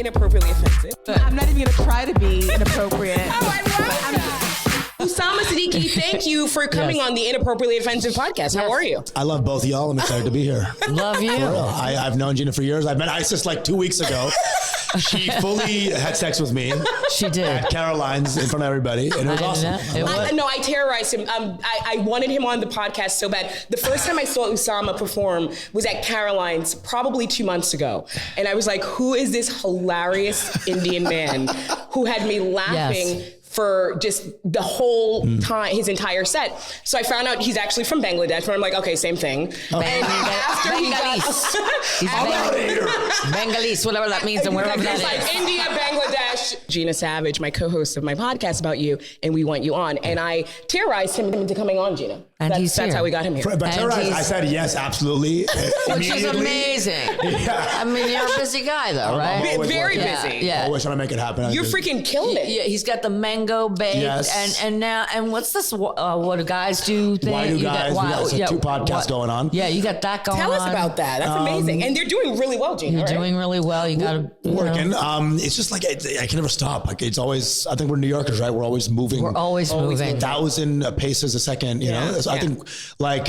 inappropriately offensive. I'm not even going to try to be inappropriate. Oh, I love that. Usama, Siddiquee, thank you for coming on the Inappropriately Offensive podcast. How are you? I love both of y'all. I'm excited to be here. Love you. I've known Gina for years. I met Isis like 2 weeks ago. She fully had sex with me. She did. At Caroline's in front of everybody. And it was awesome. I terrorized him. I wanted him on the podcast so bad. The first time I saw Usama perform was at Caroline's probably 2 months ago. And I was like, who is this hilarious Indian man who had me laughing for just the whole time, his entire set. So I found out he's actually from Bangladesh, and I'm like, okay, same thing. Oh. And after he got... Bengalese, whatever that means, and wherever that is. Like India, Bangladesh. Gina Savage, my co-host of my podcast about you, and we want you on. And I terrorized him into coming on, Gina. And that's how we got him here. But terrorized, I said yes, absolutely. Which is amazing. Yeah. I mean, you're a busy guy, though, right? Very busy. Yeah. Always trying to make it happen. You're freaking killing it. Yeah, he's got the mango bake. Yes. And now, and what's this, what do guys do thing? Why do guys? We got 2 podcasts going on. Yeah, you got that going on. Tell us about that. That's amazing. And they're doing really well, Gina. You're doing really well. You got to working. It's just like I can never stop. Like it's always. I think we're New Yorkers, right? We're always moving. We're always moving. 1,000 paces a second. You know. So I think like.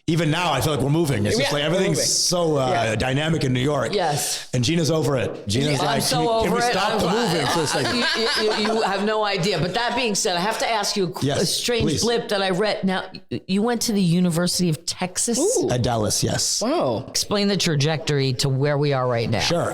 Even now, I feel like we're moving. It's just like everything's so dynamic in New York. Yes. And Gina's over it. Gina's like, can we stop the moving for a second? You have no idea. But that being said, I have to ask you a strange blip that I read. Now, you went to the University of Texas? Ooh. At Dallas, yes. Wow. Explain the trajectory to where we are right now. Sure.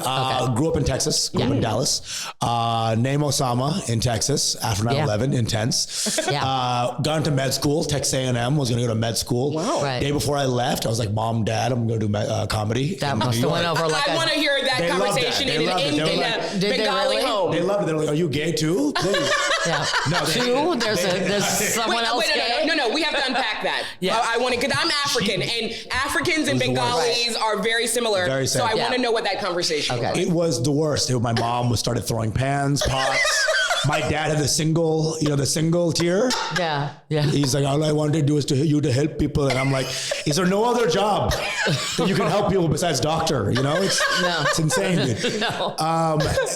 Grew up in Texas, grew up in Dallas. Name Usama in Texas after 9/11, intense. Got into med school, Texas A&M, was going to go to med school. Wow. Right. Day before I left, I was like, Mom, Dad, I'm going to do comedy. That must have went over like I want to hear that conversation in a Bengali home. They loved it. They're like, are you gay too? Please. Yeah. No, there's someone else gay? No, we have to unpack that. Yeah. I want to, because I'm African, and Africans and Bengalis are very similar. Very so I want to know what that conversation was. It was the worst. My mom started throwing pans, pots. My dad had the single tier. Yeah, yeah. He's like, all I want to do is you to help people. And I'm like, is there no other job that you can help people besides doctor? You know, it's insane, dude. No.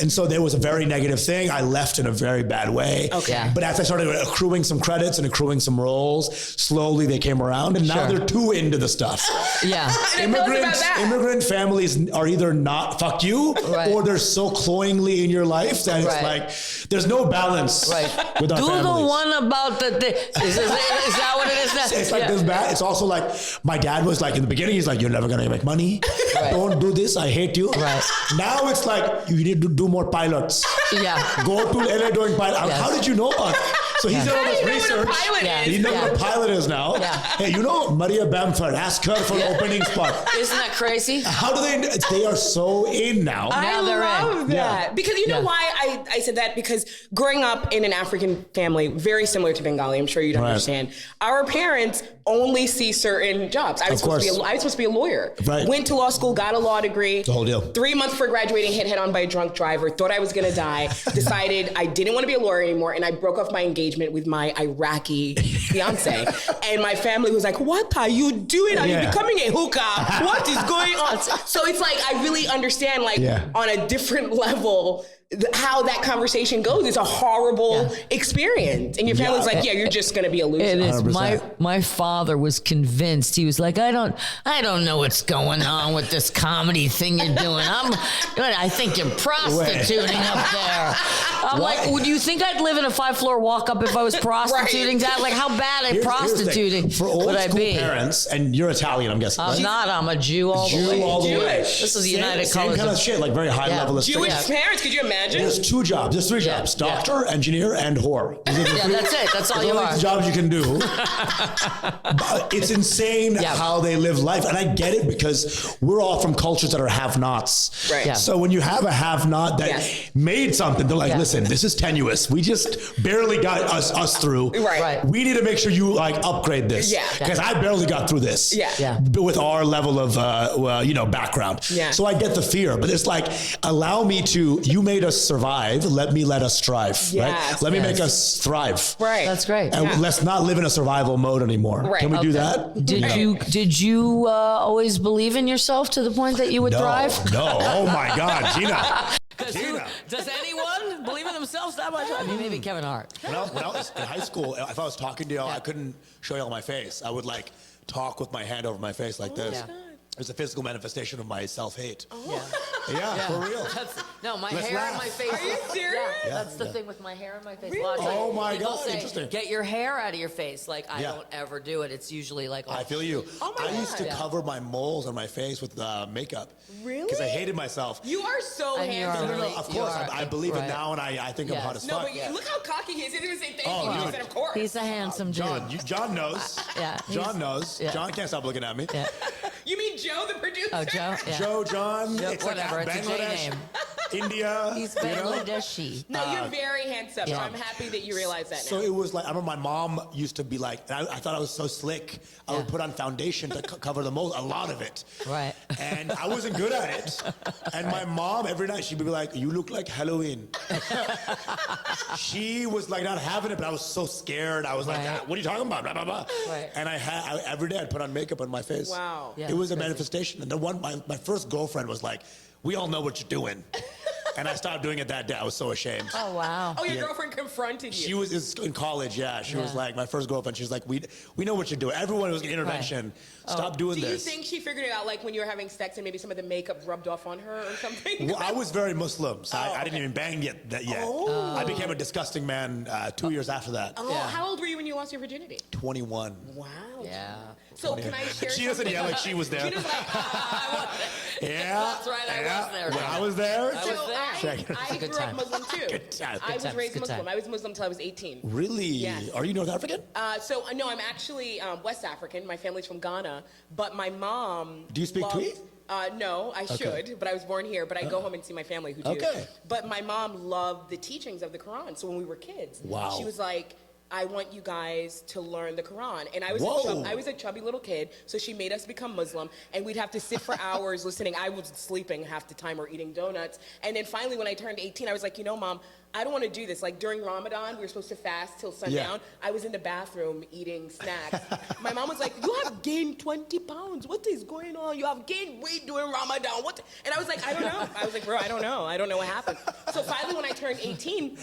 And so there was a very negative thing. I left in a very bad way. Okay. Yeah. But as I started accruing some credits and accruing some roles, slowly they came around, and now they're too into the stuff. Yeah. Immigrant families are either not fuck you, or they're so cloyingly in your life that it's like there's no balance with our families. Do the one about is that what it is now? It's like this bad. It's also like my dad was like in the beginning. He's like, you're never gonna make money. Don't do this. I hate you. Right. Now it's like you need to do more pilots. Yeah. Go to LA doing pilot. Yes. How did you know about it? So he's done all this research. He knows what a pilot is now. Yeah. Hey, you know Maria Bamford? Ask her for an opening spot. Isn't that crazy? How do they? They are so in now. Now they're I love in. that. Because you know why I said that? Because growing up in an African family, very similar to Bengali, I'm sure you'd understand, our parents only see certain jobs. I was supposed to be a lawyer. Right. Went to law school, got a law degree. The whole deal. 3 months before graduating, hit head on by a drunk driver, thought I was going to die, decided I didn't want to be a lawyer anymore, and I broke off my engagement with my Iraqi fiance. And my family was like, what are you doing? Are you becoming a hookah? What is going on? So it's like, I really understand, like, on a different level, how that conversation goes. It's a horrible experience. And your family's like, you're just going to be a loser. It is. My father was convinced. He was like, I don't know what's going on with this comedy thing you're doing. I think you're prostituting up there. I'm like, would you think I'd live in a 5-floor walk-up if I was prostituting? Like, how bad at prostituting for old would I school be? Parents, and you're Italian, I'm guessing. I'm not. I'm a Jew all the way. Jewish. This is the United Same Colors. kind of shit, like very high level of Jewish parents, could you imagine? There's 2 jobs. There's 3 jobs: doctor, engineer, and whore. That's it. That's all you are. That's the jobs you can do. But it's insane how they live life, and I get it because we're all from cultures that are have-nots. Right. Yeah. So when you have a have-not that made something, they're like, listen, this is tenuous. We just barely got us through. Right. We need to make sure you upgrade this. Yeah. Because I barely got through this. Yeah. With our level of background. Yeah. So I get the fear, but it's like, allow me to. You made us survive. Let us strive. Right. Let me make us thrive. Right. That's great. And let's not live in a survival mode anymore. Right. Can we do that? Did you always believe in yourself to the point that you would thrive? No. Oh my God, Gina. Because Tina. does anyone believe in themselves that much? I mean, maybe Kevin Hart. When I was in high school, if I was talking to y'all, I couldn't show y'all my face. I would like talk with my hand over my face like this. Yeah. It's a physical manifestation of my self-hate. Yeah. Yeah, for real. No, my Let's hair laugh. and my face. Are you serious? Yeah, that's the thing with my hair and my face. Really? Lots of Oh my people God, say, interesting. Get your hair out of your face. Like I Yeah. don't ever do it. It's usually like I feel you. Oh my I used to God. cover my moles on my face with makeup. Really? Because I hated myself. You are so And you are handsome. really- Of you course, are, I believe it right. now, and I think I'm Yes. hot as No, fuck. but look how cocky he is. He didn't even say thank Oh, you. He dude. said, of course. He's a handsome dude. John knows. Yeah, John he's- knows. yeah. John can't stop looking at me. Yeah. You mean Joe, the producer? Oh, Joe. Yeah. Joe, John, Joe, it's whatever, like it's a J Bangladesh, name. India. He's you know? Bangladeshi. No, you're very handsome. Yeah. So I'm happy that you realize that So now. it was like, I remember my mom used to be like, and I thought I was so slick. I would Yeah. put on foundation to cover the moles, a lot of it. Right. And I wasn't good at it. And my mom, every night, she'd be like, you look like Halloween. She was like not having it, but I was so scared. I was like, Right. "Ah, what are you talking about? Blah, blah, blah. Right. And every day I'd put on makeup on my face. Wow. Yeah, It was a crazy. manifestation. And my first girlfriend was like, we all know what you're doing. And I stopped doing it that day. I was so ashamed. Oh wow. Oh, your girlfriend confronted you. She was in college, yeah. She was Yeah. like, my first girlfriend, she was like, we know what you're doing. Everyone was intervention. Stop doing Do you this. think she figured it out like when you were having sex and maybe some of the makeup rubbed off on her or something? Well, I was very Muslim, so I didn't okay. even bang yet. Oh. I became a disgusting man 2 years after that. Oh, Yeah. how old were you when you lost your virginity? 21. Wow. Yeah. So can I share She doesn't something? yell like she was there. She just like, Yeah. That's right, I was there. When I was there. I was there. Check. I It's a good grew up time. Muslim too. Good time. I was times, raised good Muslim. time. I was Muslim until I was 18. Really? Yes. Are you North African? No, I'm actually West African. My family's from Ghana, but my mom. Do you speak loved- Twi? No, I should, but I was born here. But I go home and see my family who do. Okay. But my mom loved the teachings of the Quran. So when we were kids, Wow. she was like, I want you guys to learn the Quran. And I was, Whoa. I was a chubby little kid, so she made us become Muslim, and we'd have to sit for hours listening. I was sleeping half the time or eating donuts. And then finally, when I turned 18, I was like, you know, Mom, I don't want to do this. Like during Ramadan, we were supposed to fast till sundown. I was in the bathroom eating snacks. My mom was like, you have gained 20 pounds. What is going on? You have gained weight during Ramadan. What? And I was like, I don't know. I was like, bro, I don't know. I don't know what happened. So finally, when I turned 18,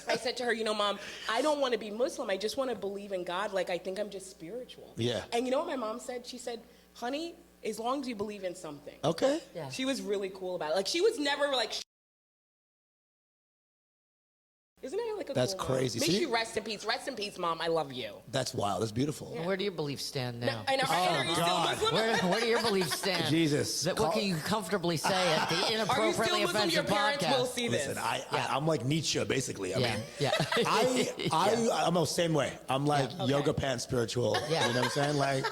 I said to her, you know, Mom, I don't want to be Muslim. I just want to believe in God. Like, I think I'm just spiritual. Yeah. And you know what my mom said? She said, honey, as long as you believe in something. Okay. Yeah. She was really cool about it. Like, she was never like, isn't that like a That's cool crazy. Mom? See? May she rest in peace. Rest in peace, Mom. I love you. That's wild. That's beautiful. Where do your beliefs stand now? And are you still God. Muslim? Where do your beliefs stand? Jesus. What can you comfortably say at the Are you still Inappropriately Muslim? Your Offensive parents will podcast? see this. Listen, I'm like Nietzsche, basically. I Yeah, mean, yeah. I'm the same way. I'm like Yeah. Okay. yoga pants spiritual. Yeah. You know what I'm saying? Like,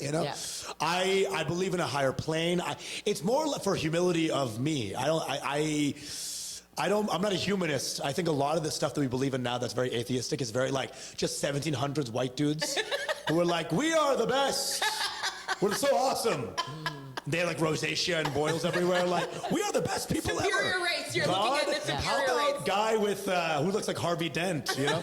you know, Yeah. I believe in a higher plane. It's more for humility of me. I'm not a humanist. I think a lot of the stuff that we believe in now that's very atheistic is very like just 1700s white dudes who are like, we are the best. We're so awesome. They have like rosacea and boils everywhere. Like, we are the best people Superior ever. race. You're God, looking at the how superior about race. guy with who looks like Harvey Dent? You know,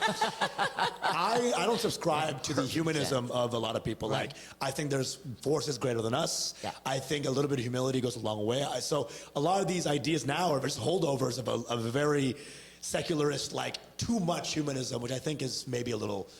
I don't subscribe to the humanism of a lot of people. Right. Like, I think there's forces greater than us. Yeah. I think a little bit of humility goes a long way. So a lot of these ideas now are just holdovers of a very secularist, like too much humanism, which I think is maybe a little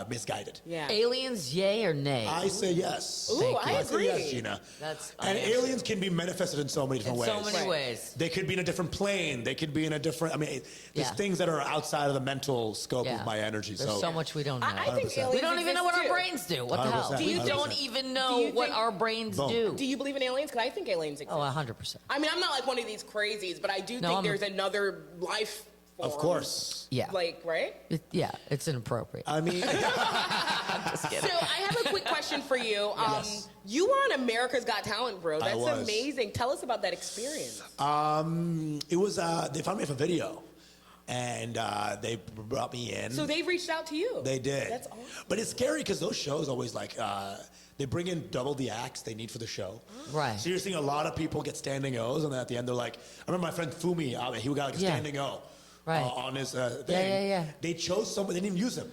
misguided. Yeah. Aliens, yay or nay? I say yes. Ooh, Thank I you. I say agree. yes, Gina. That's- and I aliens can be manifested in so many different in ways. so many Right. ways. They could be in a different plane. They could be in a different. I mean, there's Yeah. things that are outside of the mental scope Yeah. of my energy. There's so much we don't know. I think 100%. aliens We don't even know what our exist, too. brains do. What the hell? 100%. We 100%. don't even Do know you what think- our brains Boom. do. Do you believe in aliens? Because I think aliens exist. Oh, 100%. I mean, I'm not like one of these crazies, but I do No, think I'm- there's another life form. Of course. Yeah. Like, right? Yeah, it's inappropriate. I mean, So I have a quick question for you. Yes. You were on America's Got Talent, bro. That's was. amazing. Tell us about that experience. it was. They found me for video, and they brought me in. So they've reached out to you. They did. That's awesome. But it's scary because those shows always like they bring in double the acts they need for the show. Right. So you're seeing a lot of people get standing O's, and then at the end they're like, I remember my friend Fumi, he got like a Yeah. standing O Right. on his thing. yeah. They chose someone. They didn't even use him.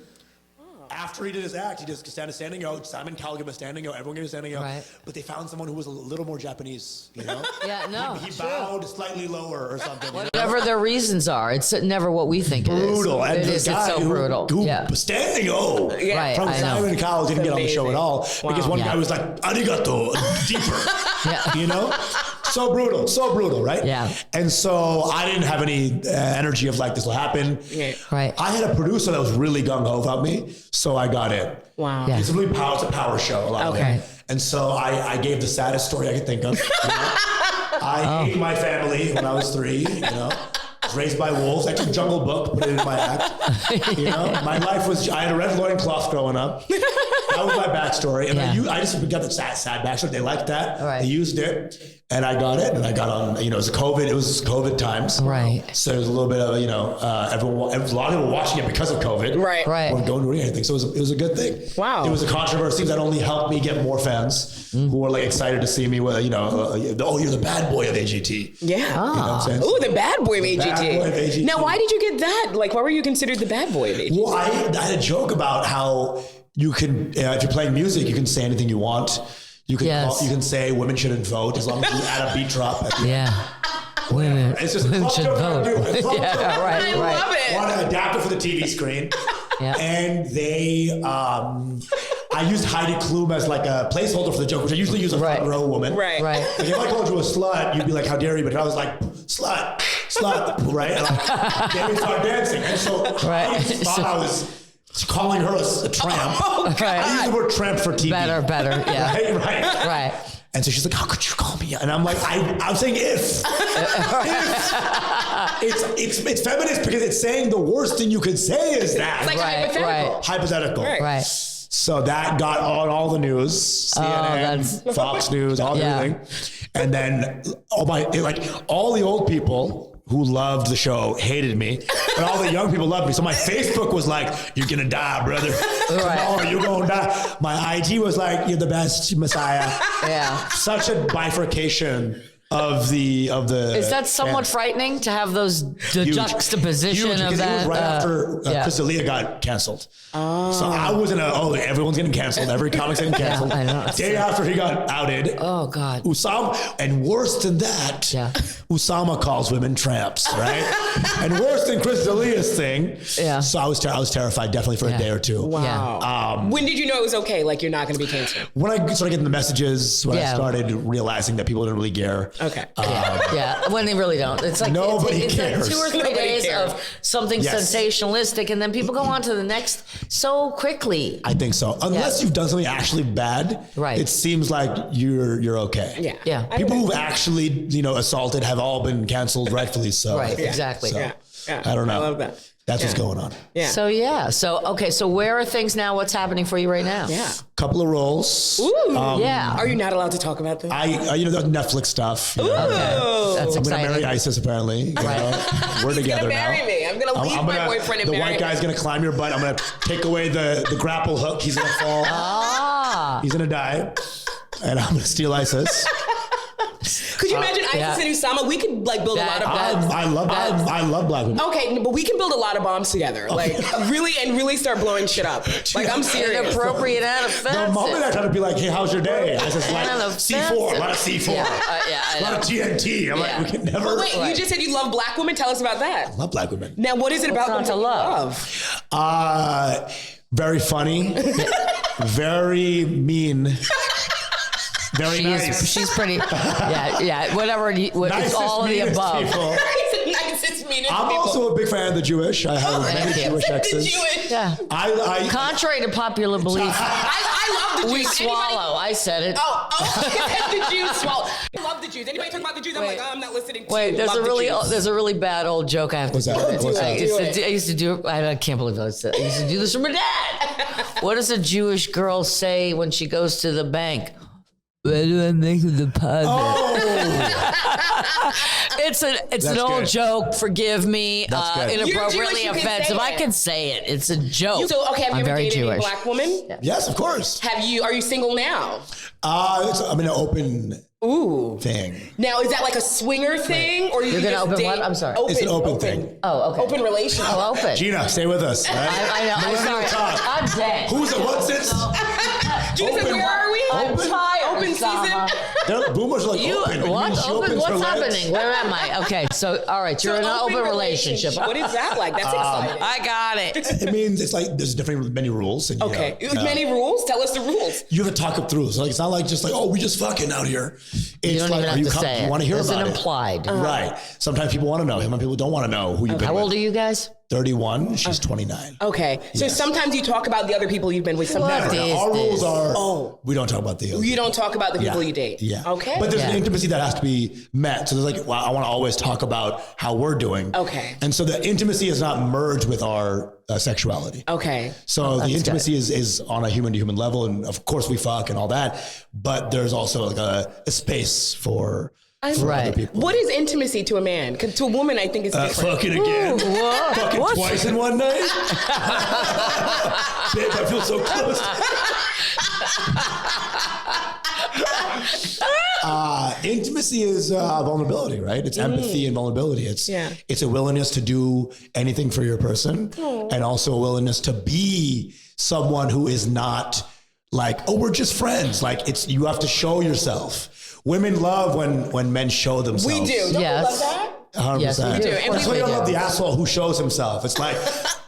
After he did his act, he just standing out. Simon Cowell gave him a standing out. Everyone gave him a standing out. Right. But they found someone who was a little more Japanese, you know? Yeah, no. He bowed slightly lower or something. You know? Whatever their reasons are, it's never what we think Brutal. it And is. the It's guy so brutal. who standing out Right, from I know. Simon Cowell didn't get on the show at all because one guy was like, arigato, deeper, you know? So brutal, right? Yeah. And so I didn't have any energy of like, this will happen. Yeah. Right. I had a producer that was really gung-ho about me, so I got in. Wow. Yeah. It's a power show, a lot of Okay. it. And so I gave the saddest story I could think of. You know? I ate my family when I was 3, you know. I was raised by wolves. I took Jungle Book, put it in my act. You know, my life was, I had a red loincloth growing up. That was my backstory. And I just got the sad backstory. They liked that. Right. They used it. And I got it, and I got on, you know, it was COVID times. Right. So there was a little bit of, you know, a lot of people watching it because of COVID. Right. Right. Or going to anything. So it was a good thing. Wow. It was a controversy that only helped me get more fans who were like excited to see me with, you know, you're the bad boy of AGT. Yeah. You know what I'm saying? Ooh, the bad boy of AGT. bad boy of AGT. Now, why did you get that? Like, why were you considered the bad boy of AGT? Well, I had a joke about how you can, if you're playing music, you can say anything you want. You can you can say women shouldn't vote as long as you add a beat drop at the end. Yeah. Women, It's just a women club should joke I vote. do. It's a club joke. Yeah, right, I right. love it. Want to adapt it for the TV screen. Yeah. And they, I used Heidi Klum as like a placeholder for the joke, which I usually use a front row woman. Right. Right. Like if I called you a slut, you'd be like, how dare you? But I was like, slut, right? And like, then we started dancing. And so Right. Heidi thought I was calling her a tramp. Oh, Right. I use the word tramp for TV. Better, yeah. Right. Right. And so she's like, how could you call me? And I'm like, I'm saying if. It's feminist because it's saying the worst thing you could say is that. It's like Right, hypothetical. Hypothetical. Right. So that got on all the news, CNN, Fox News, everything. And then all the old people who loved the show hated me, and all the young people loved me. So my Facebook was like, "You're gonna die, brother. Tomorrow you're gonna die." My IG was like, "You're the best, Messiah." Yeah. Such a bifurcation of the. Is that somewhat frightening to have the Huge. juxtaposition Huge, of because that? it was right after Chris D'Elia got canceled. Oh. So I was in everyone's getting canceled. Every comic's getting canceled. I know. Day after he got outed. Oh God. Usama, and worse than that, Usama calls women tramps, right? And worse than Chris D'Elia's thing. Yeah. So I was terrified, definitely for a day or two. Wow. When did you know it was okay? Like, you're not going to be canceled? When I started getting the messages, when I started realizing that people didn't really care. Okay. Yeah, when they really don't. It's like Nobody it's cares. like 2 or 3 Nobody days cares. of something sensationalistic, and then people go on to the next so quickly. I think so. Unless you've done something actually bad, Right. it seems like you're okay. Yeah. Yeah. People who've actually, assaulted have all been canceled, rightfully so. Right, exactly. So, Yeah. I don't know. I love that. That's what's going on. Yeah. So where are things now? What's happening for you right now? Yeah. Couple of roles. Ooh. Yeah. Are you not allowed to talk about them? The Netflix stuff. Okay. That's I'm gonna exciting. marry ISIS apparently. You know? We're together He's gonna marry now. me. I'm gonna leave my boyfriend and the marry white guy's him. gonna climb your butt. I'm gonna take away the grapple hook. He's gonna fall. He's gonna die, and I'm gonna steal ISIS. Could you imagine ISIS and Usama? We could build a lot of bombs. I love black women. Okay, but we can build a lot of bombs together. Really start blowing shit up. Like, I'm serious. Inappropriate and offensive. The moment I try to be like, hey, how's your day? I just like And C4, a lot of C4, I a lot of TNT. I'm like, we can never. Wait, you just said you love black women? Tell us about that. I love black women. Now, what is it about them not to that you love? Very funny, very mean. Very nice. She's pretty. Yeah. Whatever. It's Nicest, all of the meanest above. people. He's the nicest, meanest I'm people. also a big fan of the Jewish. I have many thank you. Jewish The exes. Jewish. Yeah. I Contrary to popular belief, I love the Jews. we Anybody- swallow. I said it. The Jews swallow. I love the Jews. Anybody talk about the Jews? I'm like, I'm not listening to Wait, you. there's Love the Jews. there's a really bad old joke I have to What's that? do. What's that? I used to do it. I can't believe I used to do this for my dad. What does a Jewish girl say when she goes to the bank? Where do I make a deposit? It's an old good. joke. Forgive me. That's good. You're Inappropriately Jewish, you can offensive. say I it. can say it. It's a joke. So, okay, have you I'm ever very dated any Jewish. black woman? Yes, of course. Are you single now? I'm in an open Ooh. thing. Now, is that like a swinger thing, or You're gonna open what? I'm sorry. It's an open thing. Oh, okay. Open relationship. Oh, open. Gina, stay with us. Right? I know. I'm sorry. I'm dead. Who's it? What's this? Gina said, where are we? I'm tired. Open Usama. season. Boomers are like open. You What? mean she Open? opens What's her legs? happening? Where am I? Okay, so all right, you're in an open relationship. What is that like? That's exciting. I got it. It means it's like there's many rules. And, Okay. you know, Many rules? Tell us the rules. you have to talk it through. So like, it's not like just like, oh, we just fucking out here. It's You don't like, even have to say you it. want to hear There's about an it. implied. Right. Sometimes people want to know. Sometimes people don't want to know who you've been How with. old are you guys? 31. She's 29. Okay. So sometimes you talk about the other people you've been with. Sometimes What? Our rules are, Oh. we don't talk about the other. you don't talk about the people you date. Yeah. Okay. But there's an Yeah. intimacy that has to be met. So there's like, well, I want to always talk about how we're doing. Okay. And so the intimacy is not merged with our sexuality. Okay. So the intimacy is on a human to human level. And of course we fuck and all that. But there's also like a space for Right. other people. What is intimacy to a man? 'Cause to a woman, I think it's different. Fucking again. Whoa. Fucking What? twice in one night. Babe, I feel so close. Intimacy is vulnerability, right? It's empathy and vulnerability. It's a willingness to do anything for your person, and also a willingness to be someone who is not like, oh, we're just friends. Like you have to show yourself. Women love when men show themselves. We do. Don't Yes. you love that? 100%. Yes, we do. And That's we why you do. love the asshole who shows himself. It's like,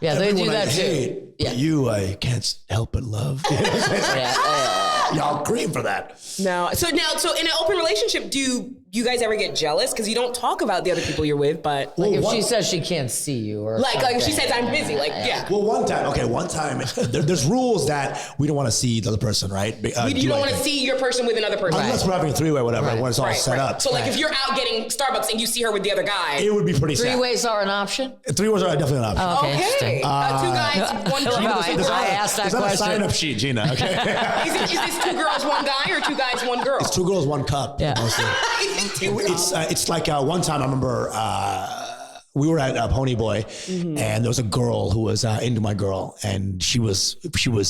Yeah, they do everyone I that too. hate, Yeah. but you, I can't help but love. You know what I'm saying? Yeah. Y'all cream for that. No. So in an open relationship, do you guys ever get jealous? Because you don't talk about the other people you're with, but If she says she can't see you or like if she something. says I'm busy, like yeah. Well, one time, there's rules that we don't want to see the other person, right? You don't want to see your person with another person. Unless we're having a three-way or whatever, Right. when it's all set up. So like if you're out getting Starbucks and you see her with the other guy. It would be pretty Three sad. ways are an option? Three ways are definitely an option. Oh, okay, Okay. interesting. 2 guys, 1 girl. Well, two I girls. asked that There's not a question. sign-up sheet, Gina, okay? Is this 2 girls, 1 guy, or 2 guys, 1 girl? It's 2 girls, 1 cup. Yeah. Mostly. It's like one time I remember we were at Pony Boy, and there was a girl who was into my girl, and she was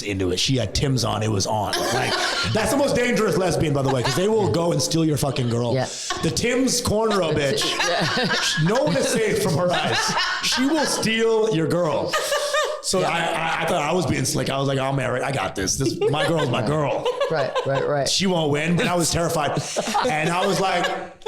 into it. She had Tim's on; it was on. Like that's the most dangerous lesbian, by the way, because they will go and steal your fucking girl. Yeah. The Tim's cornrow bitch. No one is safe from her eyes. She will steal your girl. So I thought I was being slick. I was like, I'll marry. I got this. My girl's my girl. Right. She won't win. And I was terrified. And I was like,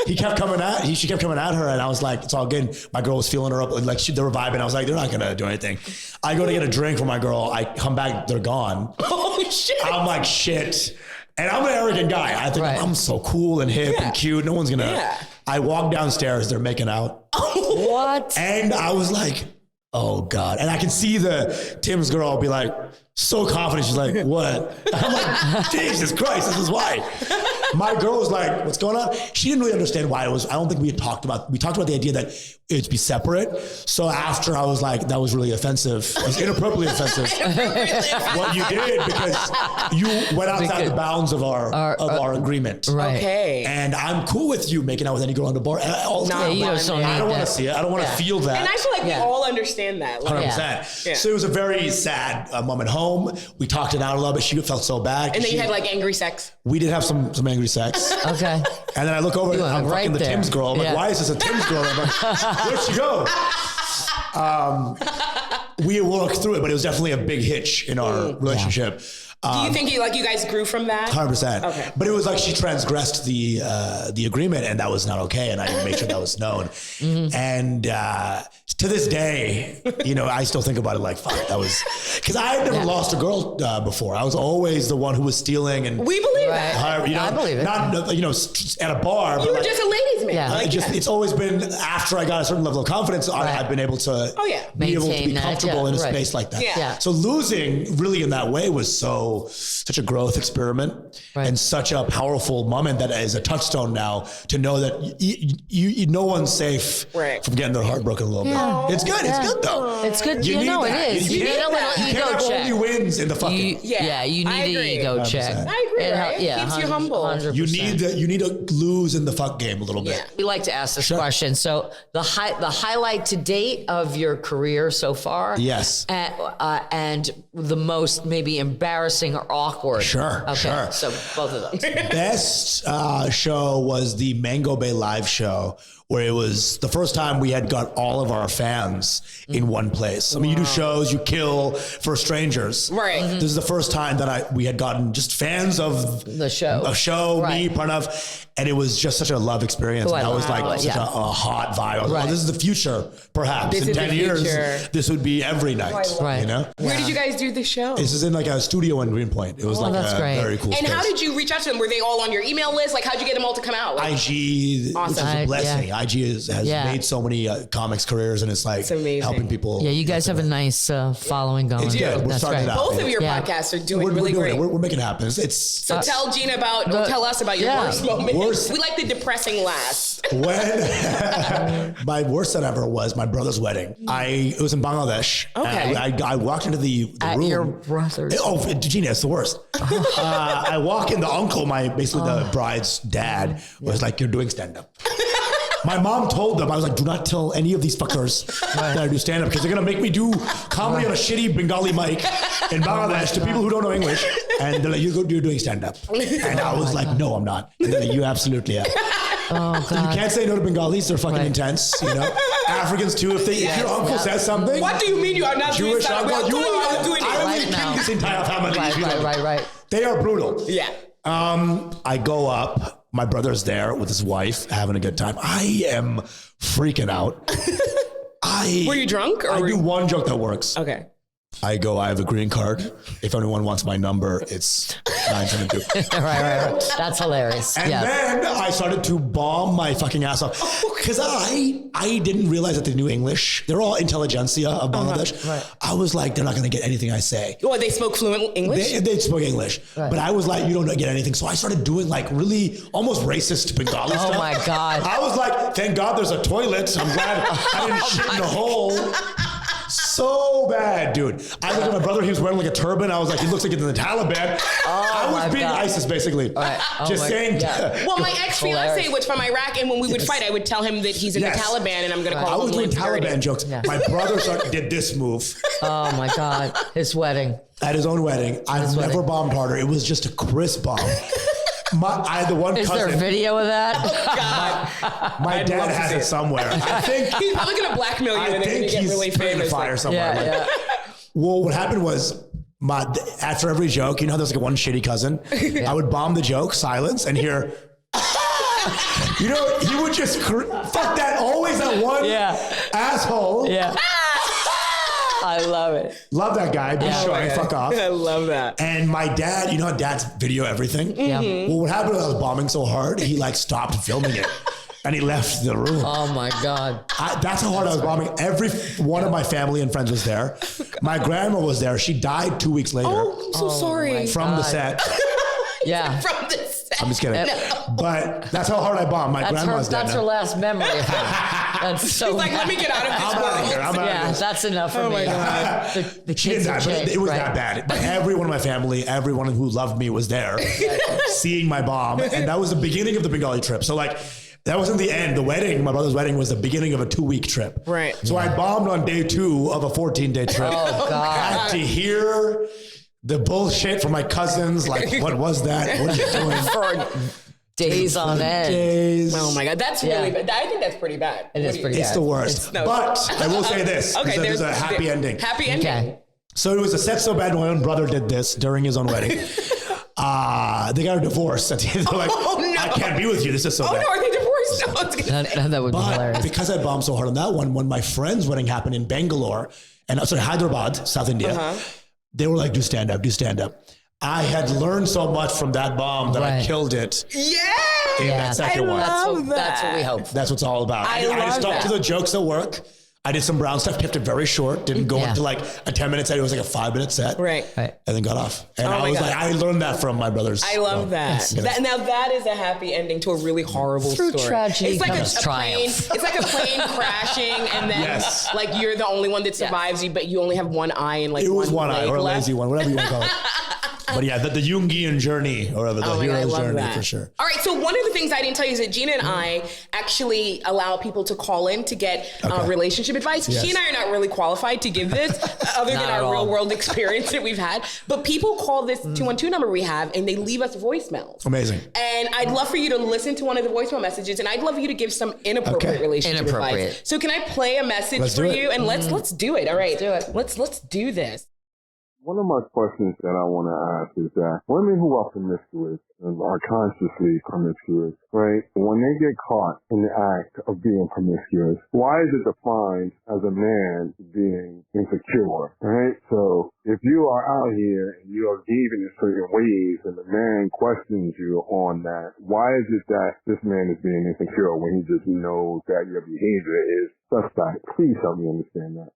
she kept coming at her. And I was like, it's all good. My girl was feeling her up. Like they were vibing. I was like, they're not going to do anything. I go to get a drink for my girl. I come back. They're gone. Oh shit. I'm like, shit. And I'm an arrogant guy. I think I'm so cool and hip and cute. No one's going to. I walk downstairs. They're making out. What? And I was like, oh God. And I can see Tim's girl be like, so confident. She's like, what? I'm like, Jesus Christ, this is why. My girl was like, what's going on? She didn't really understand why it was. I don't think we talked about the idea that it'd be separate. So after I was like, that was really offensive. It was inappropriately offensive. What you did, because you went outside the bounds of our agreement. Right. Okay. And I'm cool with you making out with any girl on the bar all the time. you just don't I need don't want that. to see it. I don't want to feel that. And I feel like we all understand that. Like, 100%. Yeah. So it was a very sad moment home. We talked it out a little bit. She felt so bad. and then you had like angry sex. We did have some angry sex. Okay. And then I look over and I'm right fucking the there. Tim's girl. I'm like, Yeah. why is this a Tim's girl? I'm like, where'd she go? We worked through it, but it was definitely a big hitch in our relationship. Do you think you guys grew from that? 100%. Okay. But it was like she transgressed the agreement, and that was not okay. And I made sure that was known. And to this day, I still think about it like, fuck, that was because I had never lost a girl before. I was always the one who was stealing, and We believe Right. that. I believe it. Not at a bar. You but were just a ladies' man. Yeah. Like, it's always been after I got a certain level of confidence, I've been able to be able to Maintain be that, comfortable in a right. space like that. Yeah. So losing really in that way was such a growth experiment and such a powerful moment that is a touchstone now to know that no one's safe from getting their heart broken a little bit. It's good. It's good though. It's good. You need that. It is. You need a little You ego can't have check. only wins in the fucking. You I need an agree. ego check. 100%. I agree, right? Yeah, Keeps you humble. 100%. You need to lose in the fuck game a little bit. bit. We like to ask this question. So the highlight to date of your career so far. Yes. And the most maybe embarrassing or awkward. Sure. Okay. Sure. So both of those. Best show was the Mango Bay live show, where it was the first time we had got all of our fans in one place. I mean, you do shows, you kill for strangers. Right. This is the first time that we had gotten just fans of The show. A show, Right. me, Pranav, and it was just such a love experience. Oh, I That was love like it. such a hot vibe. I was like, Right. oh, this is the future, perhaps. This in is the 10 years, future. this would be every night. Right. You know? Where did you guys do the show? This is in like a studio in Greenpoint. It was like that's a great. very cool And space. how did you reach out to them? Were they all on your email list? Like, how'd you get them all to come out? Like, IG, which is a blessing. IG has made so many comics careers, and it's like amazing. helping people. Yeah, you guys have a nice following going. It's good. We're That's starting great. it out. both of your Yeah. podcasts are doing We're really doing great. it. We're making it happen. It's So tell Gina tell us about your worst moment. Worst- We like the depressing last. when my worst set ever was my brother's wedding. It was in Bangladesh. Okay. I walked into the At room. your brother's. Oh, Gina, it's the worst. I walk in, the uncle, basically the bride's dad, was like, "You're doing stand up." My mom told them, I was like, do not tell any of these fuckers that I do stand up, because they're going to make me do comedy on a shitty Bengali mic in Bangladesh to people who don't know English. And they're like, you're doing stand up. And I was like, no, I'm not. And they're like, you absolutely are. Oh, So you God. can't say no to Bengalis. They're fucking intense, you know. Africans too. If your uncle says something, What do you mean you are not doing Jewish stand up? uncle, I'm you telling you are I'm doing I it. will Right kill now. this entire family. Right. They are brutal. Yeah. I go up. My brother's there with his wife, having a good time. I am freaking out. Were you drunk? Or I were do you... one joke that works. Okay. I go, I have a green card. If anyone wants my number, it's 972. right. That's hilarious. And then I started to bomb my fucking ass off. Because I didn't realize that they knew English. They're all intelligentsia of Bangladesh. Right. I was like, they're not going to get anything I say. Well, they spoke fluent English? They spoke English. Right. But I was like, you don't get anything. So I started doing like really almost racist Bengali stuff. Oh my God. I was like, thank God there's a toilet. I'm glad I didn't shit in the hole. So bad, dude. I looked at my brother. He was wearing like a turban. I was like, he looks like he's in the Taliban. I was being ISIS, basically. Right. Oh Just my- saying. yeah. Well, my ex-fiance Hilarious. was from Iraq, and when we would fight, I would tell him that he's in Yes. the Taliban, and I'm going to call I was doing Homeland Taliban Security. jokes. Yeah. My brother did this move Oh my God. His wedding. at his own wedding. I've wedding. never bombed harder. It was just a crisp bomb. I had the one Is there cousin. a video of that? God. My I'd dad love to has see it it. somewhere. I think He's probably going to blackmail you, I and then think you get he's really putting a famous. fire somewhere. Yeah. Well, what happened was, after every joke, you know, there's like one shitty cousin. I would bomb the joke, silence, and hear. You know, he would just fuck that. Always that one asshole. Yeah. I love it. Love that guy. Be Oh sure my I God. fuck off. I love that. And my dad, you know how dads video everything? Yeah. Well, what happened was I was bombing so hard, he like stopped filming it. And he left the room. Oh my God. That's how hard I was bombing. Every one of my family and friends was there. My grandma was there. She died 2 weeks later Oh, I'm so sorry. from the set. Yeah. From the set. I'm just kidding. But that's how hard I bombed. My grandma's dead That's now. her last memory of her. That's so. He's like, let me get out of this I'm out of world. here. I'm out Yeah, of this. that's enough for Oh me. my God. The She kids didn't die, have but changed, it was right? that bad. But everyone in my family, everyone who loved me was there seeing my bomb. And that was the beginning of the Bengali trip. So like, that wasn't the end. The wedding, my brother's wedding, was the beginning of a 2-week trip. Right. So I bombed on day 2 of a 14-day trip. Oh I God. had to hear the bullshit from my cousins. Like, what was that? What are you doing? For days on end. Days. Oh my God, that's really bad. I think that's pretty bad. It is pretty It's bad. the worst. no. But I will say this. Okay, there's a happy ending. Happy ending. Okay. So it was a set so bad my own brother did this during his own wedding. They got a divorce. At the end. They're like, Oh, no. I can't be with you. This is so Oh bad. no, are they divorced? No, I was gonna say. That would be But hilarious. because I bombed so hard on that one, when my friend's wedding happened in Bangalore, and sorry, Hyderabad, South India, they were like, do stand up, do stand up. I had learned so much from that bomb that I Right. killed it Yeah. in Yeah. that second one. That's what we hope. That's what's all about. I I love just stuck that. to the jokes that work. I did some brown stuff, kept it very short, didn't go Yeah. into like a 10-minute set. It was like a 5-minute set. Right. Right. And then got off. And Oh I my was God. like, I learned that from my brothers. I love that. Now that is a happy ending to a really horrible Through story. tragedy it's like comes a plane. triumph. It's like a plane crashing, and then Yes. like you're the only one that survives you, but you only have one eye and like It was one eye leg or a left. lazy one, whatever you want to call it. But yeah, the Jungian journey, or the hero's journey, for sure. All right, so one of the things I didn't tell you is that Gina and I actually allow people to call in to get relationship advice. Yes. She and I are not really qualified to give this, other than our real world experience that we've had. But people call this 212 number we have, and they leave us voicemails. Amazing. And I'd love for you to listen to one of the voicemail messages, and I'd love for you to give some inappropriate relationship advice. So can I play a message for you? And let's do it. All right, let's do this. One of my questions that I want to ask is that women who are promiscuous and are consciously promiscuous, right, when they get caught in the act of being promiscuous, why is it defined as a man being insecure, right? So if you are out here and you are behaving in certain ways and the man questions you on that, why is it that this man is being insecure when he just knows that your behavior is suspect? Please help me understand that.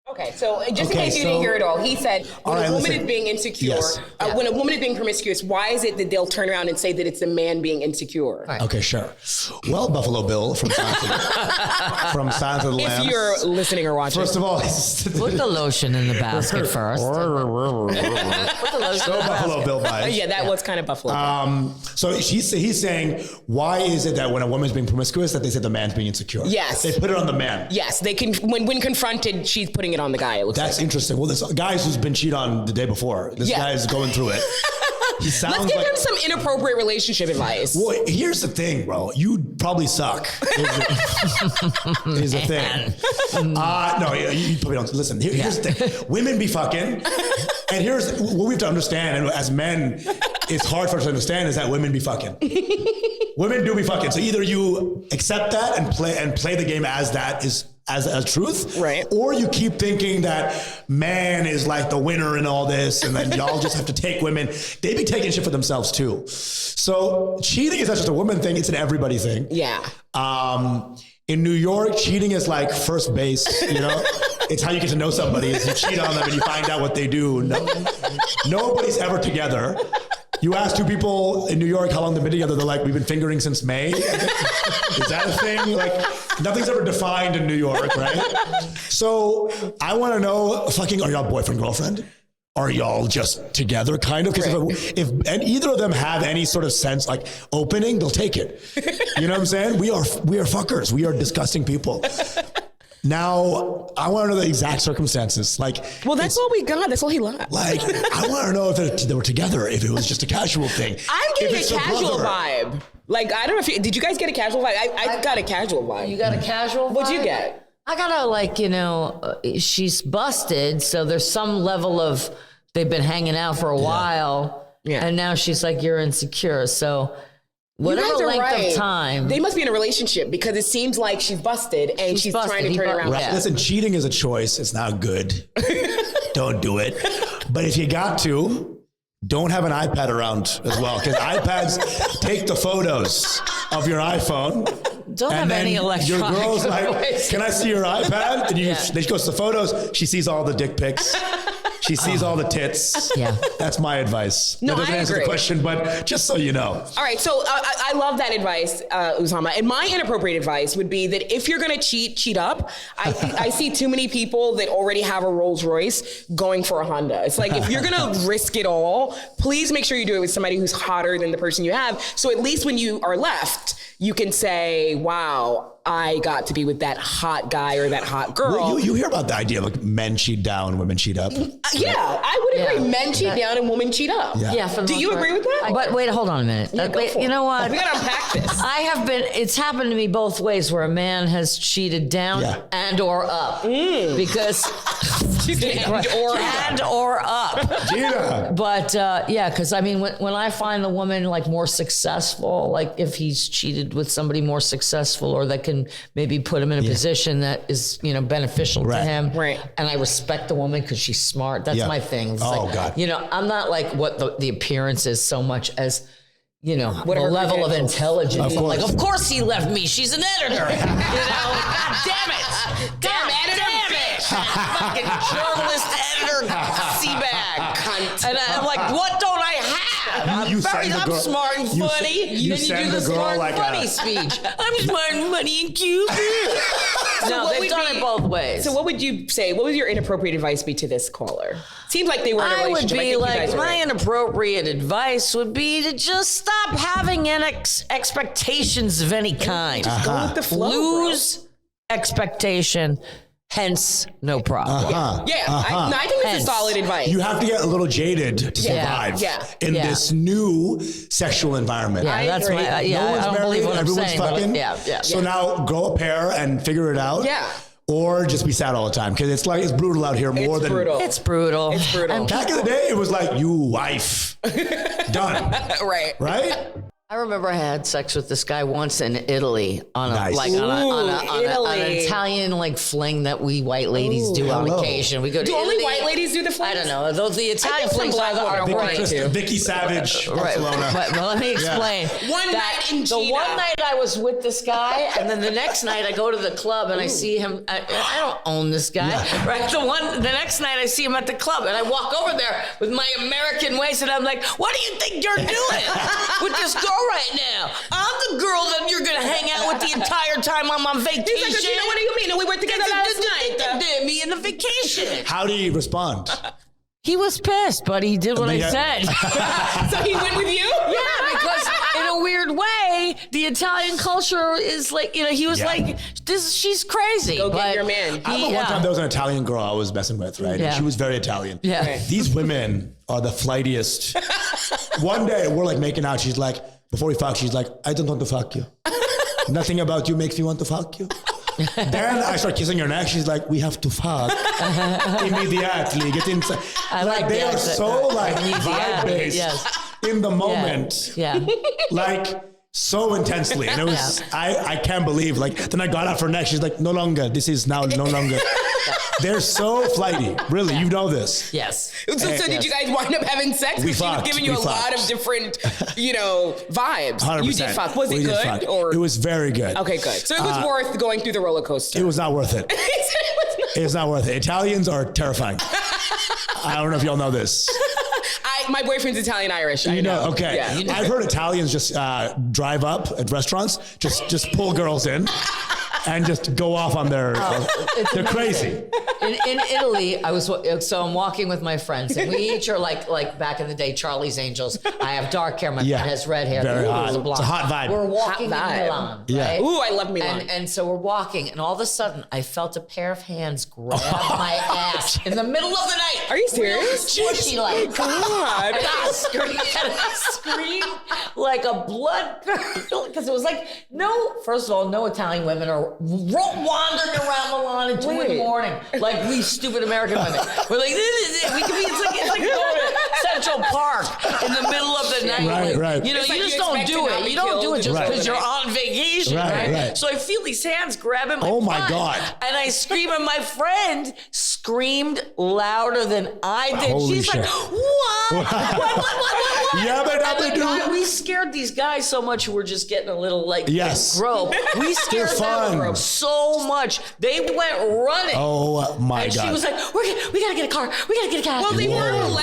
Okay, so just in case you didn't hear it all, he said when a woman is being insecure, when a woman is being promiscuous, why is it that they'll turn around and say that it's the man being insecure? Right. Okay, sure. Well, Buffalo Bill from Silence of the Lambs. If you're listening or watching. First of all, put the lotion in the basket first. Put the lotion in the Buffalo Bill vibes. Yeah, that was kind of Buffalo Bill. So he's saying, why is it that when a woman's being promiscuous that they say the man's being insecure? Yes. They put it on the man. Yes, they can. When confronted, she's putting it on the guy. It looks That's interesting. Well, this guys who's been cheated on the day before. This guy is going through it. He sounds Let's give him some inappropriate relationship advice. Well, here's the thing, bro. You probably suck. Is the thing. No, you probably don't. Listen, here's the thing. Women be fucking. And here's what we have to understand. And as men, it's hard for us to understand is that women be fucking. Women do be fucking. So either you accept that and play the game as that is as truth, right? Or you keep thinking that man is like the winner in all this, and then y'all just have to take women. They be taking shit for themselves too. So cheating is not just a woman thing; it's an everybody thing. Yeah. In New York, cheating is like first base. You know, it's how you get to know somebody. Is you cheat on them and you find out what they do. Nobody's ever together. You ask two people in New York how long they've been together, they're like, we've been fingering since May. Is that a thing? Like, nothing's ever defined in New York, right? So I want to know, are y'all boyfriend, girlfriend? Are y'all just together, kind of? Because if either of them have any sort of sense, like opening, they'll take it. You know what I'm saying? We are fuckers. We are disgusting people. Now, I want to know the exact circumstances. Well, that's all we got. That's all he liked. I want to know if they were together, if it was just a casual thing. I'm getting a casual vibe. I don't know did you guys get a casual vibe? I got a casual vibe. You got a casual vibe? What'd you get? I got she's busted. So there's some level of, they've been hanging out for a while. Yeah. And now she's like, you're insecure. So whatever length of time. They must be in a relationship because it seems like she's busted and she's trying to turn around. Right. Listen, cheating is a choice. It's not good. Don't do it. But if you got to, don't have an iPad around as well, because iPads take the photos of your iPhone. Don't have any electronic. Your girl's like, can I see your iPad? And she goes to the photos. She sees all the dick pics. She sees all the tits. Yeah. That's my advice. No, that doesn't answer the question, but just so you know. All right, so I love that advice, Usama. And my inappropriate advice would be that if you're going to cheat up. I see too many people that already have a Rolls Royce going for a Honda. It's like, if you're going to risk it all, please make sure you do it with somebody who's hotter than the person you have. So at least when you are left, you can say, wow, I got to be with that hot guy or that hot girl. Well, you hear about the idea of like men cheat down, women cheat up. Yeah, I would agree. Men cheat down and women cheat up. Yeah. Do you agree with that? But wait, hold on a minute. You know what? We got to unpack this. It's happened to me both ways where a man has cheated down and or up. Because and or up. Gina. But because I mean, when I find the woman like more successful, like if he's cheated with somebody more successful or that can maybe put him in a position that is, beneficial to him. Right. And I respect the woman because she's smart. That's my thing. It's God. I'm not like what the appearance is so much as, the Whatever level of intelligence. Of course he left me. She's an editor. God damn it. Damn it. Fucking journalist, editor, seabag. Cunt. And I'm like, what don't I have? You send the I'm girl- smart and you funny. send- you Then you send do the the girl smart like and funny a- speech. I'm smart and funny and cute. No, what they've would done be- it both ways. So what would you say? What would your inappropriate advice be to this caller? Seems like they were in a I would relationship. be think you like, guys are my right. inappropriate advice would be to just stop having expectations of any kind. Go with the flow, Lose expectation, hence no problem. Yeah, I think this is Hence. solid advice. You have to get a little jaded to survive yeah. in Yeah. this new sexual environment. Yeah, that's agree. my, yeah, No one's I don't married, believe what I'm everyone's saying. But fucking. yeah. So now grow a pair and figure it out. Yeah. Or just be sad all the time because it's brutal out here more It's than brutal. It's brutal. It's brutal. And back in the day. It was like you wife done, Right. right? I remember I had sex with this guy once in Italy on a Nice. like on an Italy. Italian like fling that we white ladies do on hello. occasion. We go to Do only Italy. white ladies do the flings? I don't know. Those the Italian some flings black are women right. do. Vicky Savage, Right, Barcelona. but let me explain. One That night in the Gina. one night I was with this guy, and then the next night I go to the club and I see him. I don't own this guy, right? The next night I see him at the club, and I walk over there with my American waist, and I'm like, "What do you think you're doing with this girl right now? I'm the girl that you're gonna hang out with the entire time I'm on vacation." He's like, Gina, what do you mean? No, we were together last night. Me and the vacation. How do you respond? He was pissed, but he did what I Yeah. said. So he went with you? Yeah, because in a weird way, the Italian culture is like, he was Yeah. like, she's crazy. Go get but your man. I remember one time there was an Italian girl I was messing with, right? Yeah. And she was very Italian. Yeah. Right. These women are the flightiest. One day we're like making out. She's like, before we fuck, she's like, I don't want to fuck you. Nothing about you makes me want to fuck you. Then I start kissing her neck. She's like, we have to fuck immediately. Get inside. I like they the are accent. so like Immediately, vibe based yes. in the moment. Yeah. Like so intensely. And it was, I can't believe, like, then I got out for her neck. She's like, no longer. This is now no longer. They're so flighty. Really, you know this. Yes. So did you guys wind up having sex? We Because she was fucked. giving you We a lot fucked. of different, vibes. 100%. You did fuck. Was We it did good? fuck. Or It was very good. okay, good. So it was worth going through the roller coaster. It was not worth it. He said it was not. It's not worth it. Italians are terrifying. I don't know if y'all know this. My boyfriend's Italian Irish. You know, okay. Yeah. I've heard Italians just drive up at restaurants, just pull girls in, and just go off on their. They're crazy. In Italy, I'm walking with my friends, and we each are like back in the day, Charlie's Angels. I have dark hair, my Yeah. friend has red hair. Very the other hot. was a blonde. It's a hot vibe. We're walking Hot vibe. in Milan, Yeah. right? Ooh, I love Milan. And so we're walking, and all of a sudden, I felt a pair of hands grab my ass in the middle of the night. Are you serious? Real squishy, like, God. and I screamed like a blood curdle, because it was like, first of all, no Italian women are wandering around Milan at 2 in the morning like we stupid American women. We're like, it's like going to Central Park in the middle of the night. Right, like, right. You know, It's you like just you don't expect do to not it. be You don't do killed it just Right. because you're on vacation, Right, right. So I feel these hands grabbing my Oh my butt, God. and I scream, and my friend screamed louder than I did. Holy She's shit. like, what? Yabba And dabba the doo. guy- we scared these guys so much who were just getting a little like Yes. grope. We scared fun. them so much. They went running. Oh my and God. she was like, we gotta get a car. We gotta get a car. Well, they were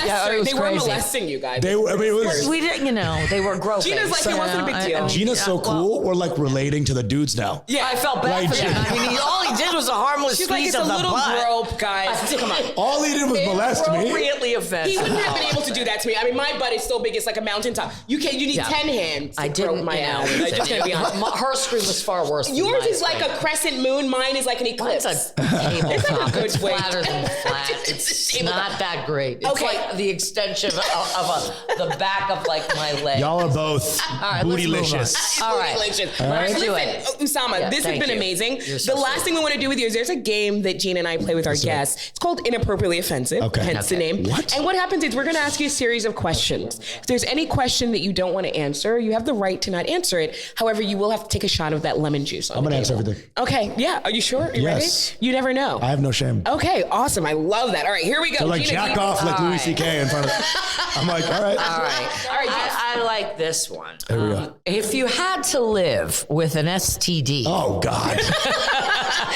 Yeah, it was crazy. molesting you guys. I mean, it was. We didn't, they were groping. Gina's like, it wasn't a big deal. Gina's so cool. We're like relating to the dudes now. Yeah. I felt bad Like, for them. I mean, all he did was a harmless She's like, squeeze it's a of the little butt. grope, guys. Come on. All he did was molest me. Appropriately offensive. He wouldn't have been able to do that to me. I mean, my butt is so big, it's like a mountaintop. You need Yeah. 10 hands to I didn't, grope my ass. I'm just gonna be honest. Her scream was far worse. than Yours my is like scream. a crescent moon. Mine is like an eclipse. It's a tabletop. good It's way. flatter than flat. It's It's a tabletop. not that great. It's Okay. like the extension of the back of like my leg. Y'all are both right, let's move bootylicious. All right. Delicious. Let's do Listen, it. Usama, Yeah, this has thank been you. amazing. You're so The last thing we want to do with you is there's a game that Gina and I play with our guests. It's called Inappropriately Offensive, Okay. hence the Okay. name. What? And what happens is we're going to ask you a series of questions. If there's any question that you don't want to answer, you have the right to not answer it. However, you will have to take a shot of that lemon juice. I'm gonna answer everything. Okay, yeah. Are you sure? You Yes. ready? You never know. I have no shame. Okay, awesome. I love that. All right, here we go. They're like Gina, jack off like All Louis right. C.K. in front of. I'm like, all right. All right. All right, I like this one. Here we go. If you had to live with an STD, Oh God.